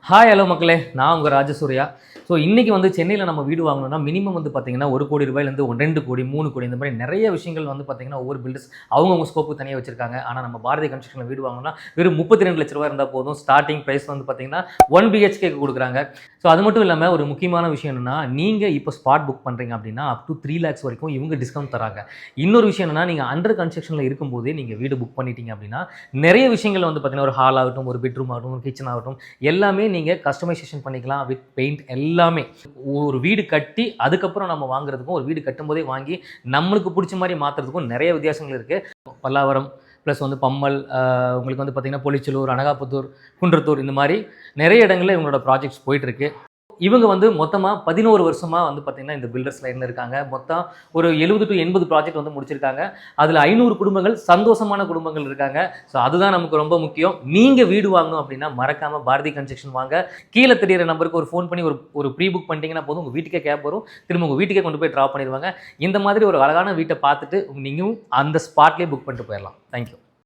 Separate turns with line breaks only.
Hi hello மக்களே, நான் உங்கள் ராஜசூர்யா. ஸோ இன்றைக்கி வந்து சென்னையில் நம்ம வீடு வாங்கணும்னா மினிமம் வந்து பார்த்திங்கன்னா 1 கோடி ரூபாயிலேருந்து 2 கோடி 3 கோடி இந்த மாதிரி நிறைய விஷயங்கள் வந்து பார்த்திங்கன்னா ஒவ்வொரு பில்டர்ஸ் அவங்கவுங்க ஸ்கோப்பு தனியாக வச்சிருக்காங்க. ஆனால் நம்ம பாரதி கன்ஸ்ட்ரக்ஷனில் வீடு வாங்கணும்னா வெறும் 32 லட்ச ரூபா இருந்தால் போதும். ஸ்டார்டிங் ப்ரைஸ் வந்து பார்த்திங்கன்னா 1 BHK கொடுக்குறாங்க. ஸோ அது மட்டும் இல்லாமல் ஒரு முக்கியமான விஷயம் என்னென்னா, நீங்கள் இப்போ ஸ்பாட் புக் பண்ணுறீங்க அப்படின்னா அப் டு 3 lakhs வரைக்கும் இவங்க டிஸ்கவுண்ட் தராங்க. இன்னொரு விஷயம் என்னென்னா, நீங்கள் அண்டர் கன்ஸ்ட்ரக்ஷனில் இருக்கும்போதே நீங்கள் வீடு புக் பண்ணிட்டீங்க அப்படின்னா நிறைய விஷயங்கள் வந்து பார்த்திங்கன்னா ஒரு ஹால் ஆகட்டும், ஒரு பெட்ரூம் ஆகட்டும், ஒரு கிச்சன் ஆகட்டும் எல்லாமே நீங்கள் கஸ்டமைசேஷன் பண்ணிக்கலாம் வித் பெயிண்ட் எல்லாமே. ஒரு வீடு கட்டி அதுக்கப்புறம் நம்ம வாங்குறதுக்கும் ஒரு வீடு கட்டும்போதே வாங்கி நம்மளுக்கு பிடிச்ச மாதிரி மாற்றுறதுக்கும் நிறைய வித்தியாசங்கள் இருக்குது. பல்லாவரம் ப்ளஸ் வந்து பம்மல், உங்களுக்கு வந்து பார்த்திங்கன்னா பொலிச்சலூர், அனகாபுத்தூர், குன்றத்தூர் இந்த மாதிரி நிறைய இடங்களில் இவங்களோட ப்ராஜெக்ட்ஸ் போயிட்டுருக்கு. இவங்க வந்து மொத்தமாக 11 வருஷமாக வந்து பார்த்திங்கன்னா இந்த பில்டர்ஸ் லைனில் இருக்காங்க. மொத்தம் ஒரு 70 to 80 ப்ராஜெக்ட் வந்து முடிச்சிருக்காங்க. அதில் 500 குடும்பங்கள் சந்தோஷமான குடும்பங்கள் இருக்காங்க. ஸோ அதுதான் நமக்கு ரொம்ப முக்கியம். நீங்கள் வீடு வாங்கணும் அப்படின்னா மறக்காமல் பாரதி கன்ஸ்ட்ரக்ஷன் வாங்க. கீழே தெரியிற நம்பருக்கு ஒரு ஃபோன் பண்ணி ஒரு ப்ரீ புக் பண்ணிட்டீங்கன்னா போதும், உங்கள் வீட்டுக்கே கேப் வரும், திரும்ப உங்கள் வீட்டுக்கே கொண்டு போய் ட்ராப் பண்ணிடுவாங்க. இந்த மாதிரி ஒரு அழகான வீட்டை பார்த்துட்டு நீங்களும் அந்த ஸ்பாட்லேயே புக் பண்ணிட்டு போயிடலாம். தேங்க்யூ.